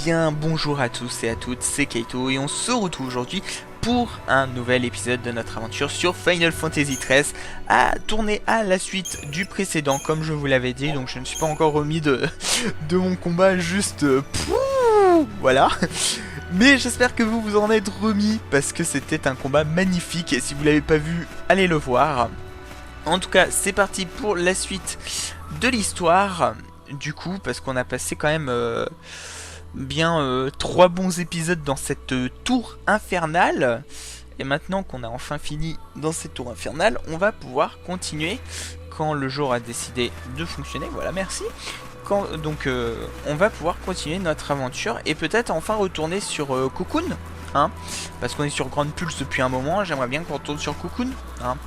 bien, bonjour à tous et à toutes, c'est Kaito et on se retrouve aujourd'hui pour un nouvel épisode de notre aventure sur Final Fantasy XIII à tourner à la suite du précédent comme je vous l'avais dit. Donc je ne suis pas encore remis de mon combat, juste voilà. Mais j'espère que vous vous en êtes remis parce que c'était un combat magnifique et si vous l'avez pas vu, allez le voir. En tout cas, c'est parti pour la suite de l'histoire. Du coup, parce qu'on a passé quand même bien 3 bons épisodes dans cette tour infernale. Et maintenant qu'on a enfin fini dans cette tour infernale, on va pouvoir continuer quand le jour a décidé de fonctionner. Voilà, merci. Donc on va pouvoir continuer notre aventure et peut-être enfin retourner sur Cocoon. Hein, parce qu'on est sur Grande Pulse depuis un moment. J'aimerais bien qu'on retourne sur Cocoon. Hein,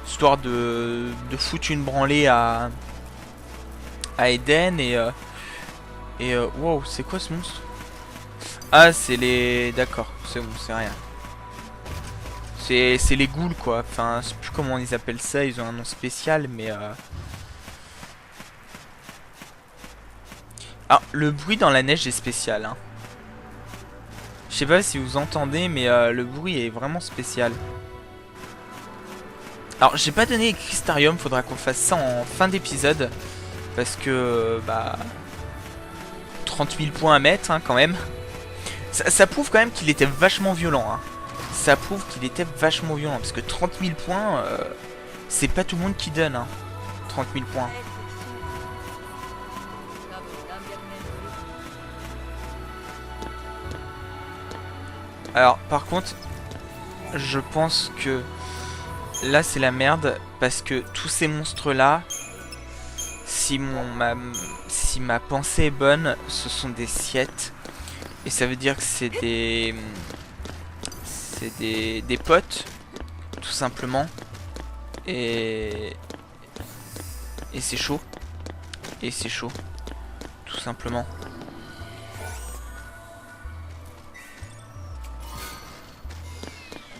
histoire de foutre une branlée à Eden et wow, c'est quoi ce monstre? Ah, c'est les... D'accord, c'est bon, c'est rien. C'est les ghouls quoi, enfin, je sais plus comment ils appellent ça, ils ont un nom spécial, mais ah, le bruit dans la neige est spécial, hein. Je sais pas si vous entendez, mais le bruit est vraiment spécial. Alors, j'ai pas donné Crystarium, faudra qu'on fasse ça en fin d'épisode. Parce que, bah... 30 000 points à mettre, hein, quand même. Ça prouve quand même qu'il était vachement violent, hein. Ça prouve qu'il était vachement violent. Parce que 30 000 points, c'est pas tout le monde qui donne, hein. 30 000 points. Alors, par contre, je pense que... Là, c'est la merde. Parce que tous ces monstres-là... Si ma pensée est bonne, ce sont des Siettes. Et ça veut dire que c'est des... des potes, tout simplement. Et c'est chaud. Et c'est chaud. Tout simplement.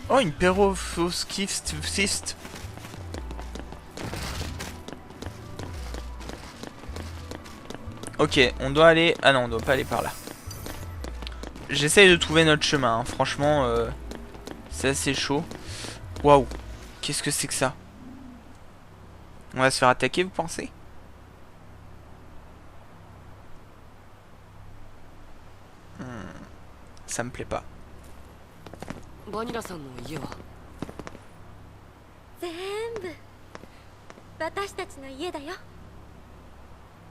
Oh, une Perophoscyst. Ok, on doit aller... Ah non, on doit pas aller par là. J'essaye de trouver notre chemin, hein. Franchement, c'est assez chaud. Waouh, qu'est-ce que c'est que ça? On va se faire attaquer, vous pensez? Ça me plaît pas.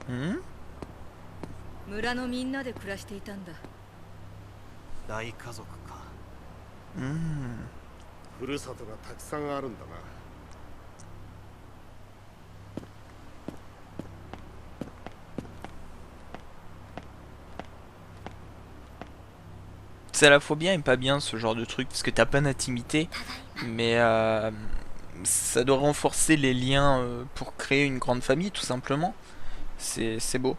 Hmm? 村のみんなで暮らしていたんだ。大家族か。ふるさとがたくさんあるんだな。C'est à la fois bien et pas bien ce genre de truc parce que t'as pas d'intimité, mais ça doit renforcer les liens pour créer une grande famille tout simplement. C'est beau.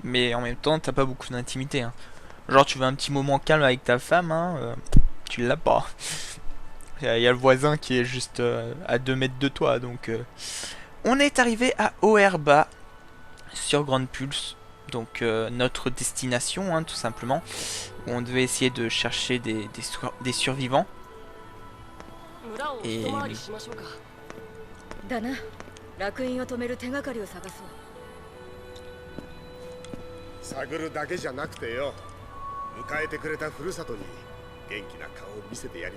Mais en même temps, t'as pas beaucoup d'intimité. Hein. Genre, tu veux un petit moment calme avec ta femme, hein, tu l'as pas. Il y a le voisin qui est juste à 2 mètres de toi. Donc, on est arrivé à Oerba sur Grande Pulse. Donc, notre destination, hein, tout simplement. On devait essayer de chercher des survivants. Et... だな。楽園を止める手がかりを探そう。探るだけじゃなくてよ、迎えてくれたふるさとに元気な顔を見せてやり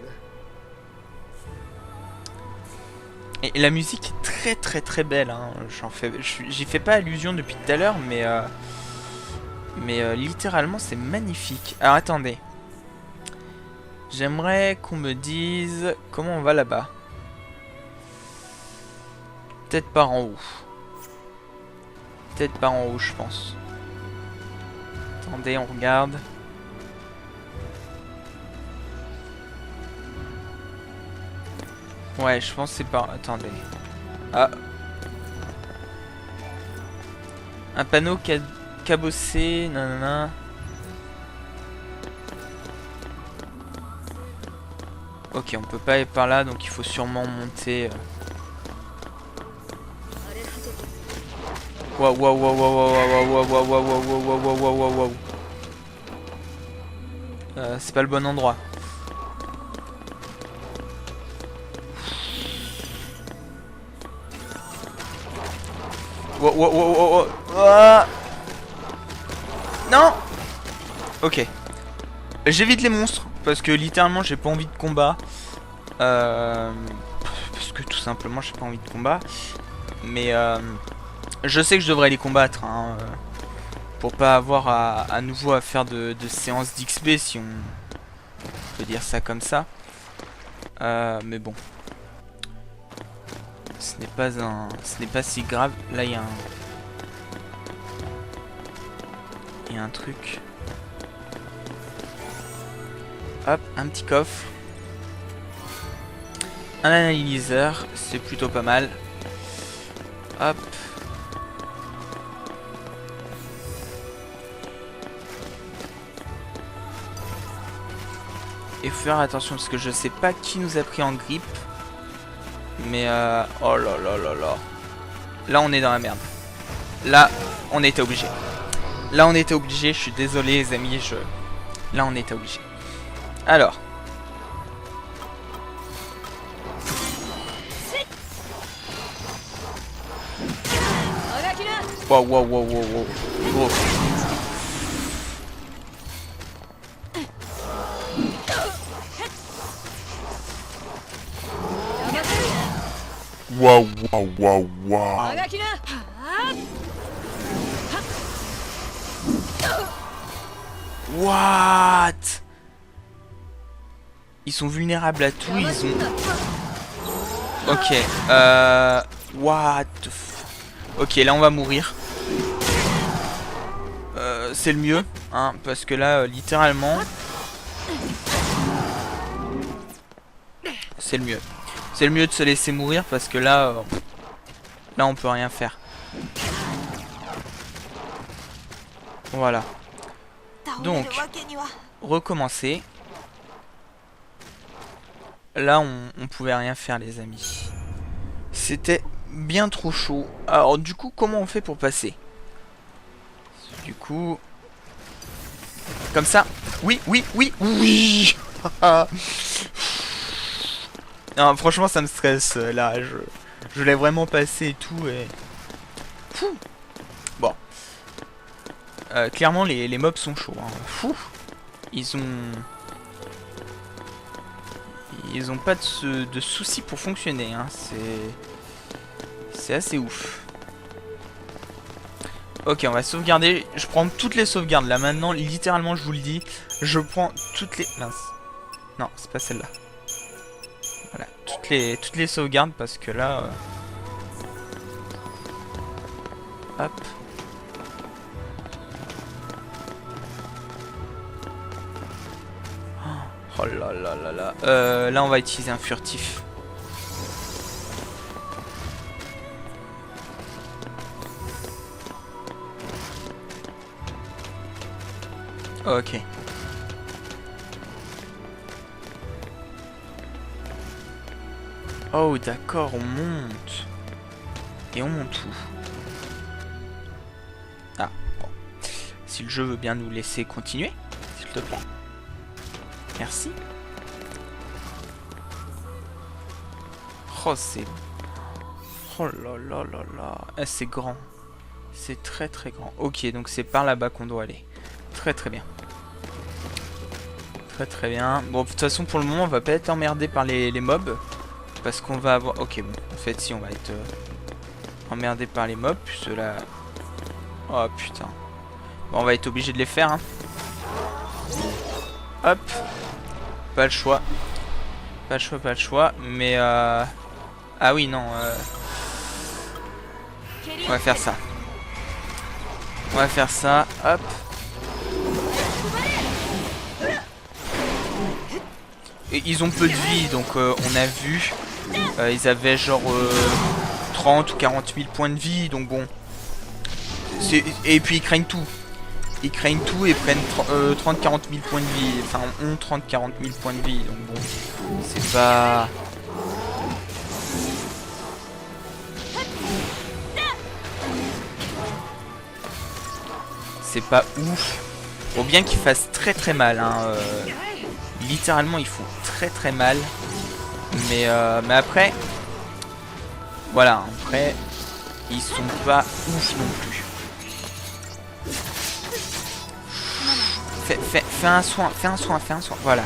な。 Et la musique est très belle, hein. J'y fais pas allusion depuis tout à l'heure, mais littéralement c'est magnifique. Alors attendez, j'aimerais qu'on me dise comment on va là-bas. Peut-être par en haut. Peut-être par en haut, je pense. Attendez, on regarde. Ouais, je pense que c'est par... Attendez. Ah. Un panneau cabossé, nanana. Ok, on peut pas aller par là, donc il faut sûrement monter. Waouh, waouh, waouh, waouh, waouh, waouh, waouh, waouh, waouh, waouh, waouh, waouh, waouh. C'est pas le bon endroit. Wow, wow, wow, wow, wow. Ah. Non. Ok. J'évite les monstres parce que littéralement j'ai pas envie de combat. Parce que tout simplement j'ai pas envie de combat. Mais je sais que je devrais les combattre hein, pour pas avoir à nouveau à faire de séances d'XP si on peut dire ça comme ça. Mais bon. Ce n'est pas si grave. Là il y a un truc. Hop, un petit coffre. Un analyseur, c'est plutôt pas mal. Hop. Et faut faire attention parce que je sais pas qui nous a pris en grippe. Mais oh là là là là. Là on est dans la merde. Là on était obligé. Là on était obligé, je suis désolé les amis, là on était obligé. Alors. Wow wow wow wow wow. Wow. Wow, wow, wow, wow. What? Ils sont vulnérables à tout, ils ont... Ok, what the f... Ok, là on va mourir. C'est le mieux, hein, parce que là, littéralement... C'est le mieux. C'est le mieux de se laisser mourir parce que là... là on peut rien faire. Voilà. Donc, recommencer. Là, on pouvait rien faire, les amis. C'était bien trop chaud. Alors, du coup, comment on fait pour passer? Du coup... Comme ça. Oui, oui, oui, oui. Non, franchement, ça me stresse, là. Je l'ai vraiment passé et tout, et... Fou. Bon. Clairement, les mobs sont chauds. Hein. Fou. Ils ont pas de soucis pour fonctionner. Hein. C'est assez ouf. Ok, on va sauvegarder. Je prends toutes les sauvegardes. Là, maintenant, littéralement, je vous le dis. Je prends toutes les... Mince. Non, c'est pas celle-là. Voilà, toutes les sauvegardes parce que là... Hop. Oh là là là là. Là, on va utiliser un furtif. Ok. Oh, d'accord, on monte. Et on monte où? Ah, bon. Si le jeu veut bien nous laisser continuer, s'il te plaît. Merci. Oh, c'est... Oh là là là là. Ah, c'est grand. C'est très très grand. Ok, donc c'est par là-bas qu'on doit aller. Très très bien. Très très bien. Bon, de toute façon, pour le moment, on va pas être emmerdé par les mobs. Parce qu'on va avoir... Ok, bon. En fait, si, on va être emmerdé par les mobs. Puisque là... Oh, putain. Bon, on va être obligé de les faire. Hein. Hop. Pas le choix. Pas le choix, pas le choix. Mais... Ah oui, non. On va faire ça. On va faire ça. Hop. Et ils ont peu de vie, donc on a vu. Ils avaient genre 30 ou 40 000 points de vie, donc bon. Et puis ils craignent tout. Ils craignent tout et prennent 30-40 000 points de vie. Enfin, ont 30-40 000 points de vie, donc bon. C'est pas... C'est pas ouf. Bon, bien qu'il fasse très mal, hein, littéralement il faut très mal. Mais après, voilà, après, ils sont pas ouf non plus. Fais un soin, voilà.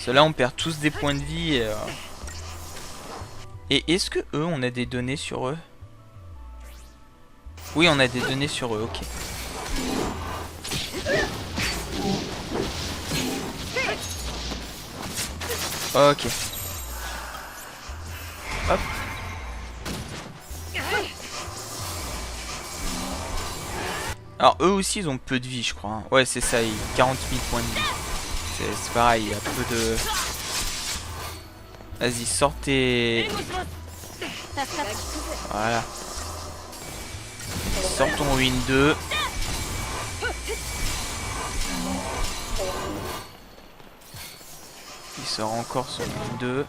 Ceux-là, on perd tous des points de vie. Et est-ce que eux, on a des données sur eux? Oui, on a des données sur eux, ok. Ok. Hop. Alors eux aussi ils ont peu de vie je crois. Hein. Ouais c'est ça, 40 000 points de vie. C'est pareil, il y a peu de... Vas-y, sortez... Voilà. Sors ton ruine 2. Il sort encore son ruine 2.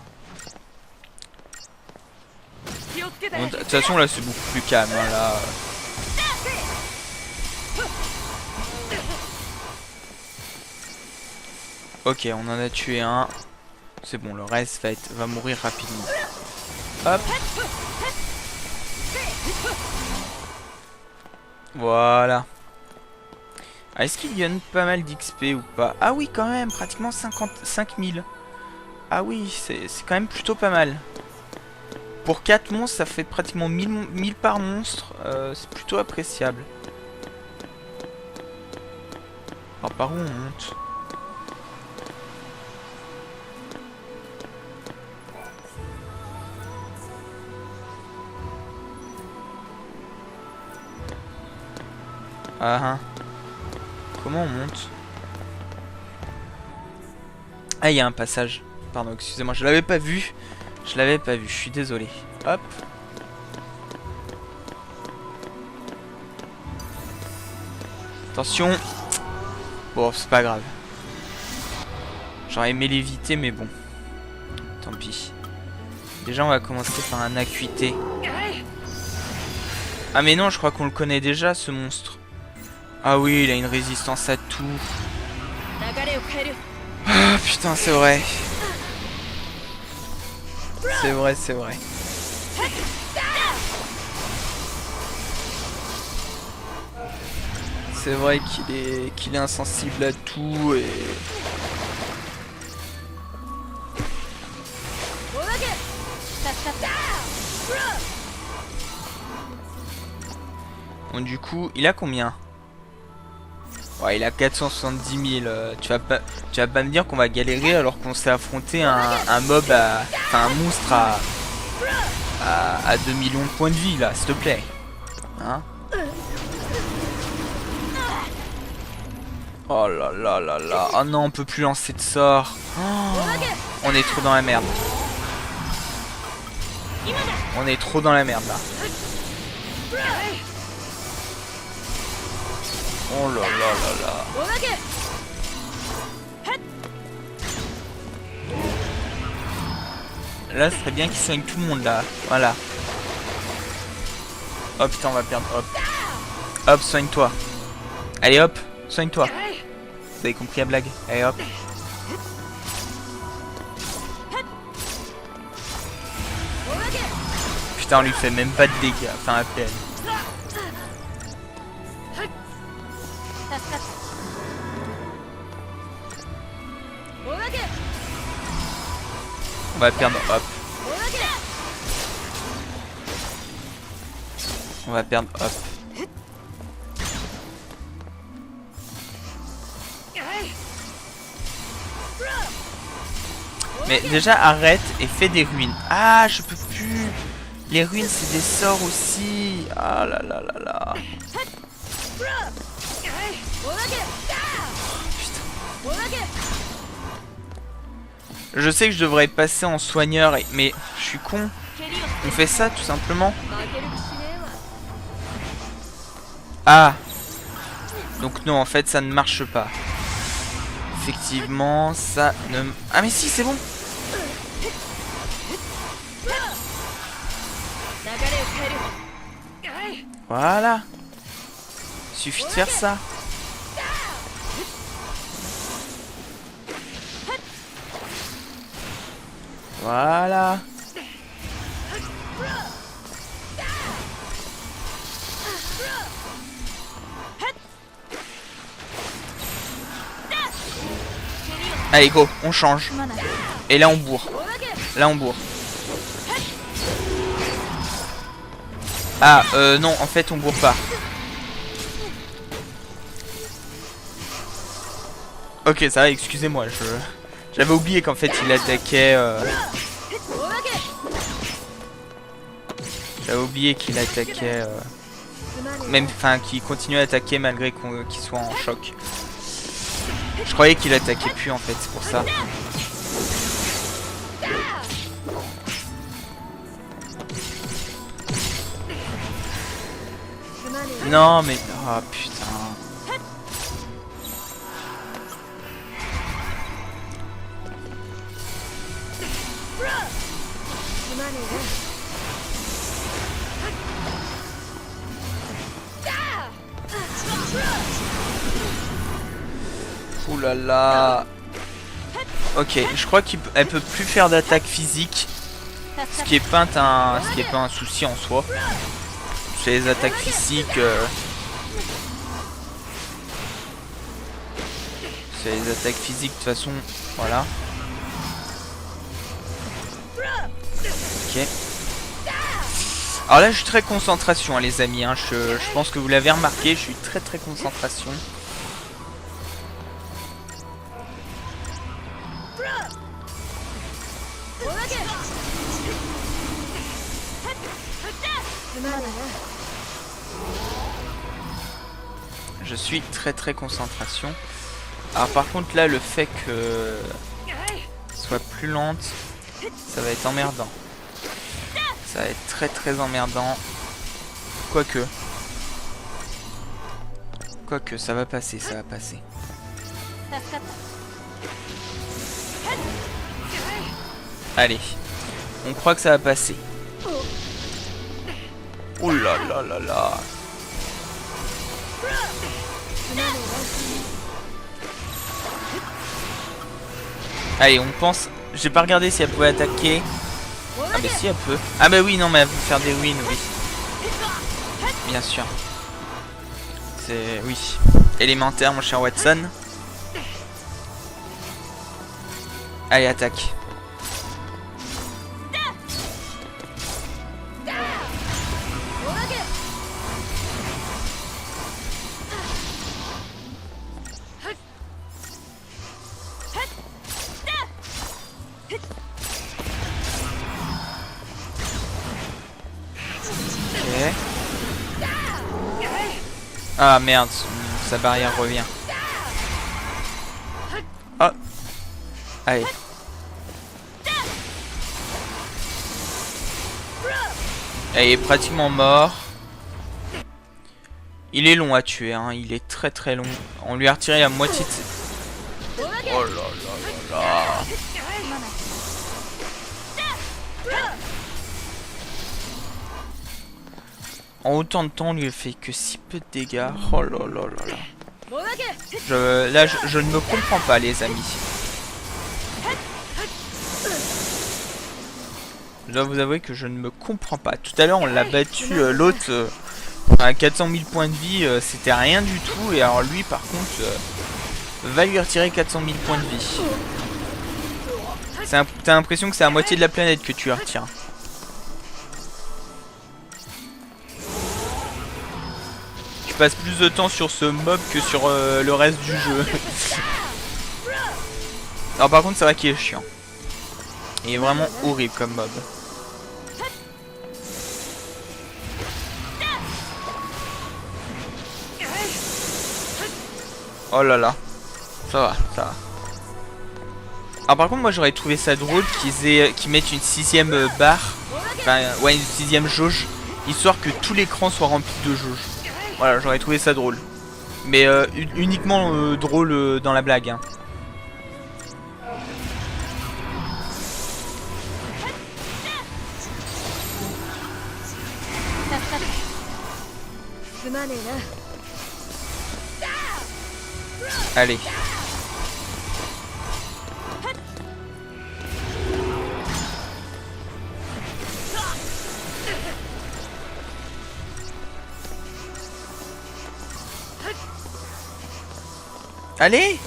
Bon, de toute façon là c'est beaucoup plus calme hein, là. Ok, on en a tué un. C'est bon, le reste va mourir rapidement. Hop. Voilà. Ah, est-ce qu'il gagne pas mal d'XP ou pas? Ah oui, quand même, pratiquement 55 000. Ah oui, c'est quand même plutôt pas mal. Pour 4 monstres, ça fait pratiquement 1000 par monstre. C'est plutôt appréciable. Alors, par où on monte? Ah ah. Comment on monte? Ah, il y a un passage. Pardon, excusez-moi, je l'avais pas vu. Je suis désolé. Hop. Attention. Bon, c'est pas grave. J'aurais aimé l'éviter, mais bon. Tant pis. Déjà, on va commencer par un acuité. Ah mais non, je crois qu'on le connaît déjà, ce monstre. Ah oui, il a une résistance à tout. Ah putain, c'est vrai. C'est vrai. C'est vrai qu'il est insensible à tout et... Bon, du coup, il a combien? Ouais, il a 470 000. Tu vas pas me dire qu'on va galérer alors qu'on s'est affronté un mob enfin un monstre à 2 millions de points de vie là, s'il te plaît. Hein? Oh là là là là. Oh non, on peut plus lancer de sort. Oh, on est trop dans la merde. On est trop dans la merde là. Oh là là là là. Là, ce serait bien qu'il soigne tout le monde là. Voilà. Oh putain, on va perdre. Hop. Hop, soigne-toi. Allez hop, soigne-toi. Vous avez compris la blague? Allez hop. Putain, on lui fait même pas de dégâts. Enfin, à peine. On va perdre, hop. On va perdre, hop. Mais déjà arrête et fais des ruines. Ah, je peux plus. Les ruines c'est des sorts aussi. Ah là là là là. Je sais que je devrais passer en soigneur, mais je suis con. On fait ça tout simplement. Ah. Donc non, en fait, ça ne marche pas. Effectivement, ça ne... Ah mais si, c'est bon. Voilà. Suffit de faire ça. Voilà. Allez go, on change. Et là on bourre. Là on bourre. Ah non, en fait on bourre pas. Ok, ça va, excusez-moi, j'avais oublié qu'en fait il attaquait j'avais oublié qu'il attaquait même, enfin qu'il continuait à attaquer malgré qu'il soit en choc. Je croyais qu'il attaquait plus en fait, c'est pour ça. Non mais... Oh putain. Ouh là là. Ok, je crois qu'elle peut plus faire d'attaque physique. Ce qui est pas un souci en soi. C'est les attaques physiques. C'est les attaques physiques de toute façon. Voilà. Ok. Alors là je suis très concentration hein, les amis. Hein. Je pense que vous l'avez remarqué. Je suis très concentration. Je suis très concentration. Alors par contre là le fait que soit plus lente, ça va être emmerdant. Ça va être très emmerdant. Quoique ça va passer, ça va passer. Allez, on croit que ça va passer. Oh là là là là. Allez, on pense. J'ai pas regardé si elle pouvait attaquer. Ah mais si elle peut. Ah bah oui, non mais elle peut faire des ruines, oui. Bien sûr. C'est... oui. Élémentaire, mon cher Watson. Allez, attaque. Ah merde, sa barrière revient. Oh. Allez. Elle est pratiquement mort. Il est long à tuer, hein. Il est très long. On lui a retiré la moitié de ses... Oh là là là là. En autant de temps, on lui a fait que si peu de dégâts. Oh là là là là. Là, je ne me comprends pas, les amis. Je dois vous avouer que je ne me comprends pas. Tout à l'heure, on l'a battu, l'autre, à 400 000 points de vie, c'était rien du tout. Et alors lui, par contre, va lui retirer 400 000 points de vie. T'as l'impression que c'est la moitié de la planète que tu lui retires. Tu passes plus de temps sur ce mob que sur le reste du jeu. Alors par contre c'est vrai qu'il est chiant. Il est vraiment horrible comme mob. Oh là là. Ça va, ça va. Alors par contre moi j'aurais trouvé ça drôle qu'ils mettent une 6ème barre. Enfin ouais, une 6ème jauge. Histoire que tout l'écran soit rempli de jauge. Voilà, j'aurais trouvé ça drôle. Mais uniquement drôle dans la blague. Hein. まねえな。 Allez. Allez.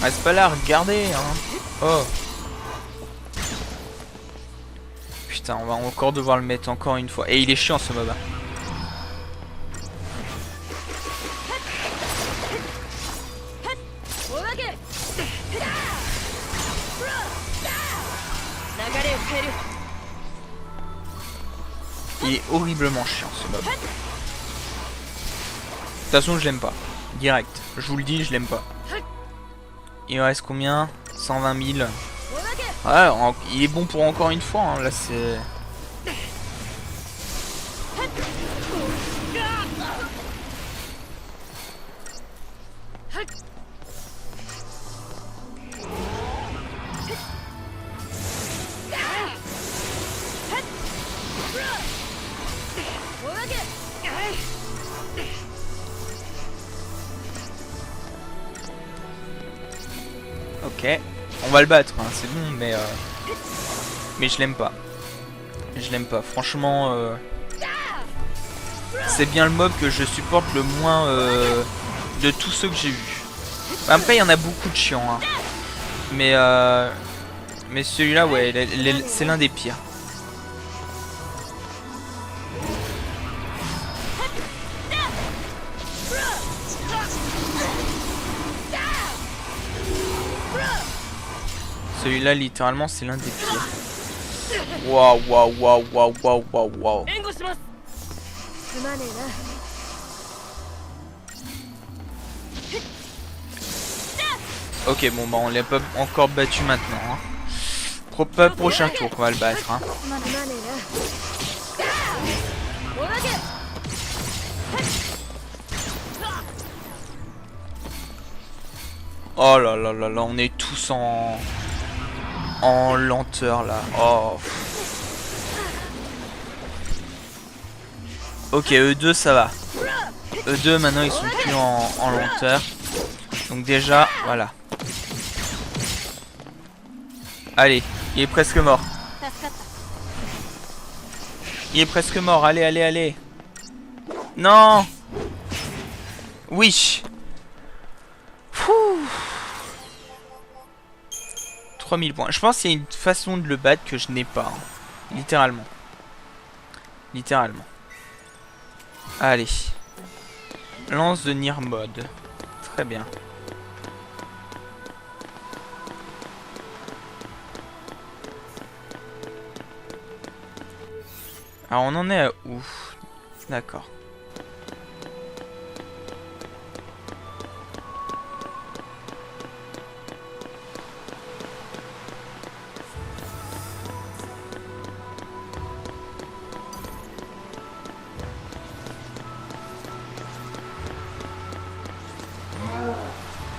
Reste pas là, regardez hein. Oh. Putain, on va encore devoir le mettre encore une fois. Et il est chiant ce mob. お化け。流れを変える。 Il est horriblement chiant ce mob. De toute façon, je l'aime pas. Direct. Je vous le dis, je l'aime pas. Il reste combien? 120 000. Ouais, il est bon pour encore une fois. Hein. Là, c'est... Ok, on va le battre, hein, c'est bon, mais je l'aime pas. Je l'aime pas, franchement, c'est bien le mob que je supporte le moins de tous ceux que j'ai vus. Après, il y en a beaucoup de chiants, hein. Mais celui-là, ouais, c'est l'un des pires. Celui-là, littéralement, c'est l'un des pires. Waouh, waouh, waouh, waouh, waouh, waouh, waouh. Ok, bon, bah, on l'a pas encore battu maintenant. Hein. Pas prochain tour qu'on va le battre. Hein. Oh là là là là, on est tous en lenteur là. Oh. Ok, eux2 ça va. Eux2 maintenant ils sont plus en lenteur. Donc déjà, voilà. Allez, il est presque mort. Il est presque mort, allez, allez, allez. Non. Oui. 3000 points. Je pense qu'il y a une façon de le battre que je n'ai pas. Hein. Littéralement. Littéralement. Allez. Lance de Nier mode. Très bien. Alors on en est à où? D'accord.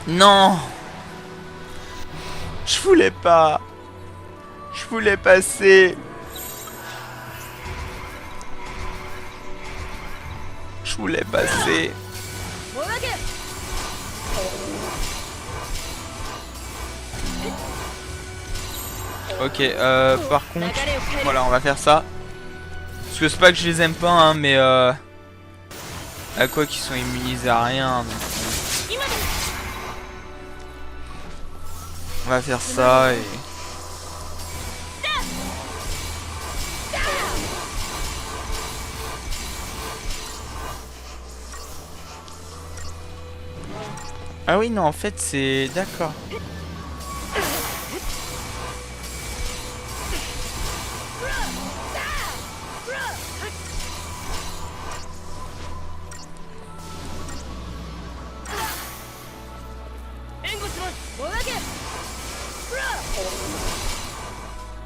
Non, je voulais pas. Je voulais passer. Je voulais passer. Ok, par contre, voilà, on va faire ça. Parce que c'est pas que je les aime pas, hein, mais à quoi qu'ils sont immunisés à rien. Donc, on va faire ça et... Ah oui, non, en fait, c'est... D'accord.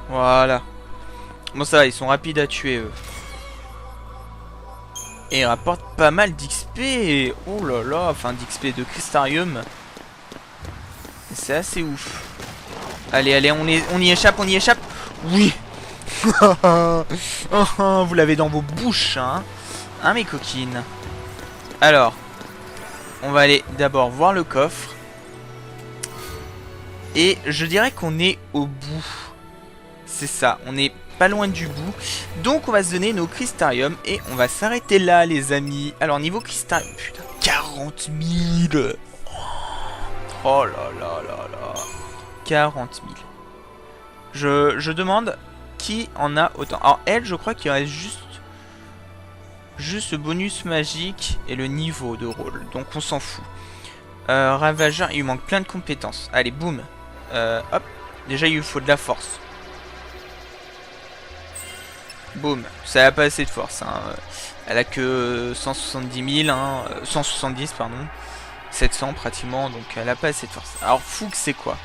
Voilà. Bon, ça va, ils sont rapides à tuer, eux. Et ils rapportent pas mal d'XP. Oh là là, enfin d'XP de Crystarium. C'est assez ouf. Allez, allez, on y échappe, on y échappe. Oui. Vous l'avez dans vos bouches, hein. Hein, mes coquines? Alors, on va aller d'abord voir le coffre. Et je dirais qu'on est au bout. C'est ça, on est pas loin du bout. Donc on va se donner nos crystariums et on va s'arrêter là, les amis. Alors niveau crystarium, putain, 40 000. Oh là là là là. 40 000. Je demande qui en a autant. Alors elle, je crois qu'il reste juste le bonus magique et le niveau de rôle. Donc on s'en fout. Ravageur, il lui manque plein de compétences. Allez, boum. Hop. Déjà, il lui faut de la force. Boum. Ça n'a pas assez de force. Hein. Elle a que 170 000. Hein. 170, pardon. 700 pratiquement. Donc, elle a pas assez de force. Alors, Fuchs, c'est quoi?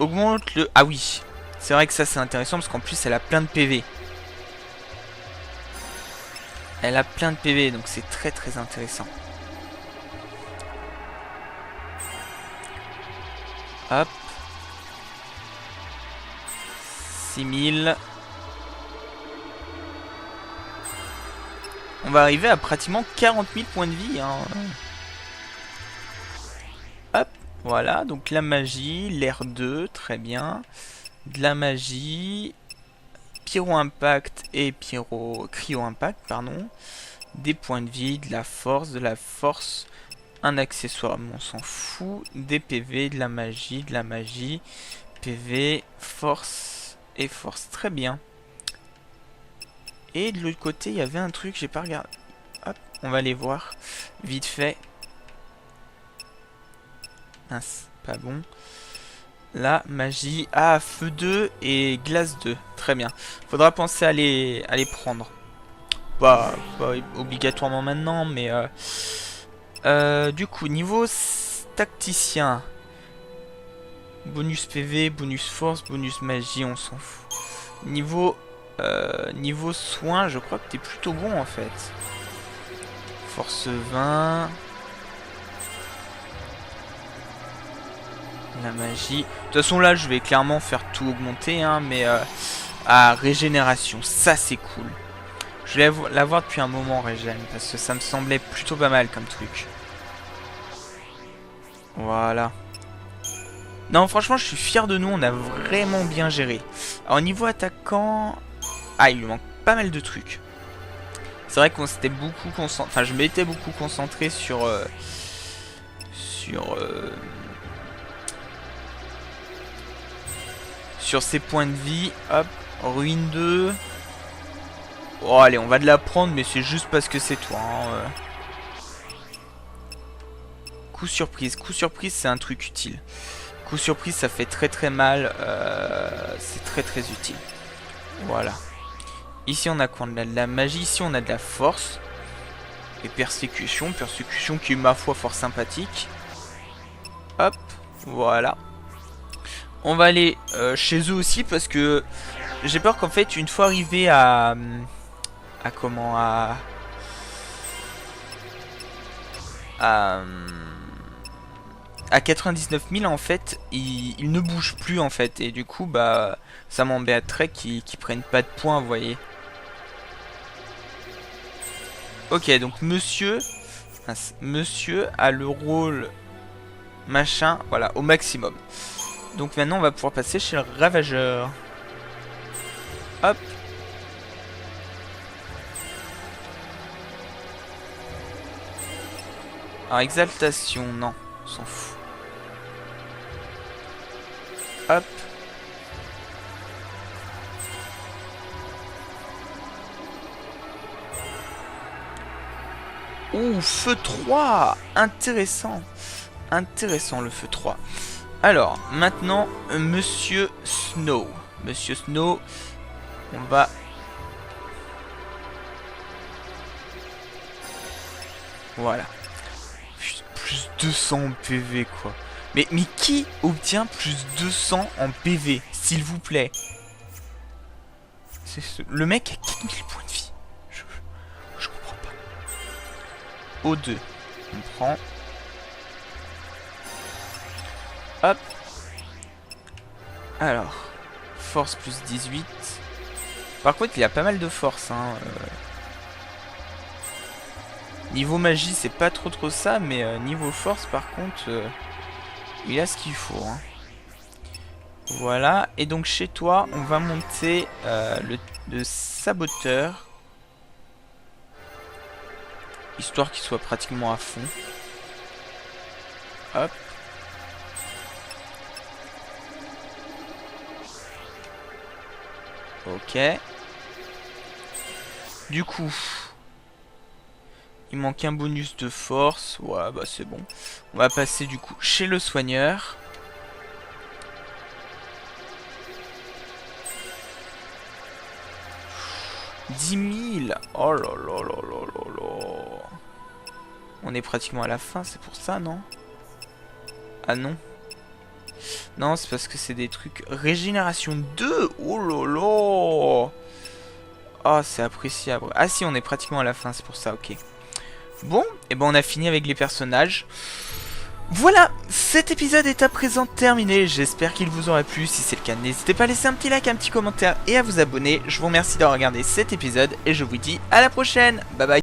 Augmente le... Ah oui. C'est vrai que ça, c'est intéressant parce qu'en plus, elle a plein de PV. Elle a plein de PV. Donc, c'est très très intéressant. Hop. 6000. On va arriver à pratiquement 40 000 points de vie. Hein. Hop. Voilà. Donc la magie. L'air 2. Très bien. De la magie. Pyro Impact et Cryo Impact. Pardon. Des points de vie. De la force. Un accessoire, mais on s'en fout. Des PV, de la magie, PV, force et force. Très bien. Et de l'autre côté, il y avait un truc, j'ai pas regardé. Hop, on va aller voir. Vite fait. Mince, pas bon. La magie. Ah, feu 2 et glace 2. Très bien. Faudra penser à les prendre. Pas obligatoirement maintenant, mais... du coup, niveau tacticien, bonus PV, bonus force, bonus magie, on s'en fout. Niveau soin, je crois que t'es plutôt bon en fait. Force 20. La magie. De toute façon là, je vais clairement faire tout augmenter, hein, mais régénération, ça c'est cool. Je voulais l'avoir depuis un moment, Régène, parce que ça me semblait plutôt pas mal comme truc. Voilà. Non, franchement, je suis fier de nous, on a vraiment bien géré. Alors, niveau attaquant... Ah, il lui manque pas mal de trucs. C'est vrai qu'on s'était beaucoup concentré... Enfin, je m'étais beaucoup concentré sur ses points de vie. Hop, ruine 2... Oh, allez, on va de la prendre, mais c'est juste parce que c'est toi. Hein. Coup surprise. Coup surprise, c'est un truc utile. Coup surprise, ça fait très très mal. C'est très très utile. Voilà. Ici, on a quoi? On a de la magie. Ici, on a de la force. Et persécution. Persécution qui est, ma foi, fort sympathique. Hop. Voilà. On va aller chez eux aussi parce que j'ai peur qu'en fait, une fois arrivé à 99 000 en fait, il ne bouge plus en fait, et du coup bah ça m'embêterait qu'ils prennent pas de points, vous voyez. Ok, donc monsieur a le rôle machin, voilà, au maximum. Donc maintenant on va pouvoir passer chez le ravageur. Hop. Alors exaltation, non, on s'en fout. Hop. Ouh, feu 3. Intéressant. Intéressant le feu 3. Alors, maintenant, Monsieur Snow. Monsieur Snow, on va... Voilà. Plus 200 en PV, quoi. Mais qui obtient plus 200 en PV, s'il vous plaît? Le mec a 4000 points de vie. Je comprends pas. O2. On prend. Hop. Alors. Force plus 18. Par contre, il a pas mal de force. Hein. Niveau magie, c'est pas trop ça, mais niveau force, par contre, il a ce qu'il faut. Hein. Voilà, et donc chez toi, on va monter le saboteur. Histoire qu'il soit pratiquement à fond. Hop. Ok. Du coup, il manque un bonus de force. Ouais, bah c'est bon. On va passer du coup chez le soigneur. « 10 000 ! Oh là là là là là là. On est pratiquement à la fin, c'est pour ça, non? Ah non. Non, c'est parce que c'est des trucs... Régénération 2 ! Oh là là. Oh, c'est appréciable. Ah si, on est pratiquement à la fin, c'est pour ça, ok. Bon, et ben on a fini avec les personnages. Voilà, cet épisode est à présent terminé. J'espère qu'il vous aura plu. Si c'est le cas, n'hésitez pas à laisser un petit like, un petit commentaire et à vous abonner. Je vous remercie d'avoir regardé cet épisode et je vous dis à la prochaine. Bye bye.